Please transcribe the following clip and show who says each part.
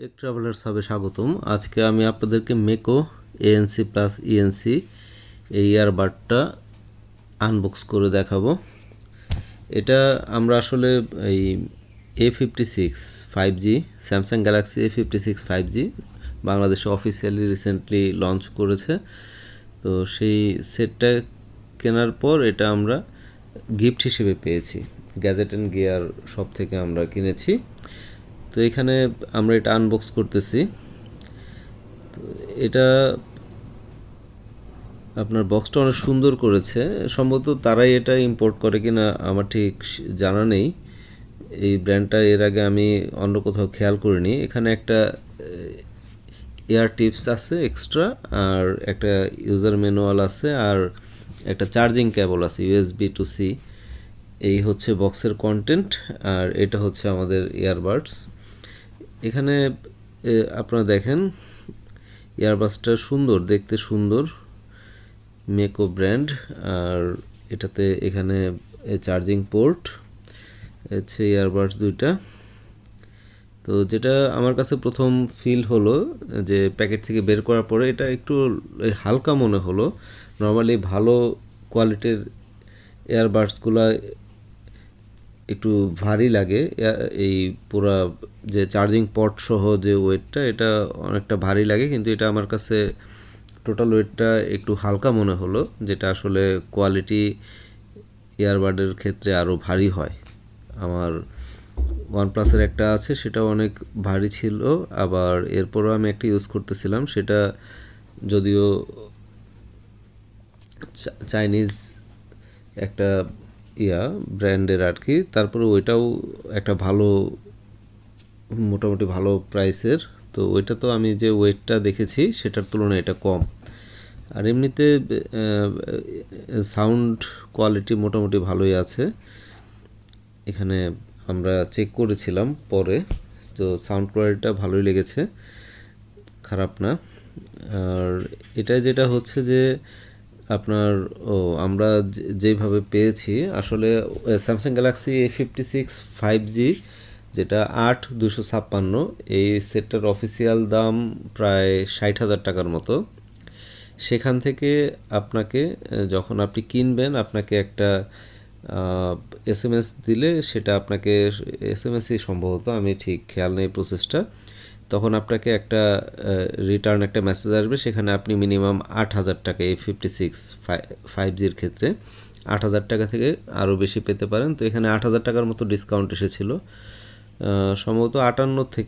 Speaker 1: Take travellers হবে স্বাগতম। আজকে আমি আপনাদেরকে মেকো ANC প্লাস ইএনসি এই ইয়ারবাডটা আনবক্স করে দেখাবো। এটা আমরা আসলে এই A56 5G Samsung Galaxy A56 5G বাংলাদেশে অফিসিয়ালি রিসেন্টলি লঞ্চ করেছে। তো সেই সেটটা কেনার পর এটা আমরা গিফট হিসেবে পেয়েছি, গ্যাজেট অ্যান্ড গিয়ার শপ থেকে আমরা কিনেছি। তো এখানে আমরা এটা আনবক্স করতেছি। তো এটা আপনার বক্সটা অনেক সুন্দর করেছে, সম্ভবত তারাই এটা ইম্পোর্ট করে কিনা আমার ঠিক জানা নেই। এই ব্র্যান্ডটা এর আগে আমি অন্য কোথাও খেয়াল করিনি। এখানে একটা এয়ার টিপস আছে এক্সট্রা, আর একটা ইউজার ম্যানুয়াল আছে, আর একটা চার্জিং কেবল আছে USB to C। এই হচ্ছে বক্সের কন্টেন্ট, আর এটা হচ্ছে আমাদের ইয়ারবাডস। এখানে আপনারা দেখেন ইয়ারবাডসটা সুন্দর, দেখতে সুন্দর, মেকো ব্র্যান্ড। আর এটাতে এখানে চার্জিং পোর্ট হচ্ছে ইয়ারবাডস দুইটা। তো যেটা আমার কাছে প্রথম ফিল হলো যে প্যাকেট থেকে বের করার পরে এটা একটু হালকা মনে হলো। নর্মালি ভালো কোয়ালিটির এয়ারবাডসগুলো একটু ভারী লাগে। এই পুরা যে চার্জিং পট সহ যে ওয়েটটা, এটা অনেকটা ভারী লাগে, কিন্তু এটা আমার কাছে টোটাল ওয়েটটা একটু হালকা মনে হলো, যেটা আসলে কোয়ালিটি ইয়ারবাডের ক্ষেত্রে আরও ভারী হয়। আমার ওয়ানপ্লাসের একটা আছে, সেটা অনেক ভারী ছিল, আবার এরপরও আমি একটা ইউজ করতেছিলাম, সেটা যদিও চাইনিজ একটা ব্র্যান্ডের আর কি, তারপরে ওইটাও একটা ভালো, মোটামুটি ভালো প্রাইসের। তো ওইটা তো আমি যে ওয়েটটা দেখেছি সেটার তুলনায় এটা কম। আর এমনিতে সাউন্ড কোয়ালিটি মোটামুটি ভালোই আছে। এখানে আমরা চেক করেছিলাম পরে, তো সাউন্ড কোয়ালিটিটা ভালোই লেগেছে, খারাপ না। আর এটা যেটা হচ্ছে যে আপনার আমরা যেভাবে পেয়েছি, আসলে স্যামসাং গ্যালাক্সি A56 5G যেটা 8256, এই সেটটার অফিসিয়াল দাম প্রায় 60,000 টাকার মতো। সেখান থেকে আপনাকে যখন আপনি কিনবেন, আপনাকে একটা SMS দিলে, সেটা আপনাকে SMS-ই সম্ভবত, আমি ঠিক খেয়াল নেই প্রসেসটা, তখন আপনাকে একটা রিটার্ন একটা মেসেজ আসবে, সেখানে আপনি মিনিমাম 8,000 টাকা A56 5Gর ক্ষেত্রে 8,000 টাকা থেকে আরও বেশি পেতে পারেন। তো এখানে 8,000 টাকার মতো ডিসকাউন্ট এসেছিলো, সম্ভবত 58 থেকে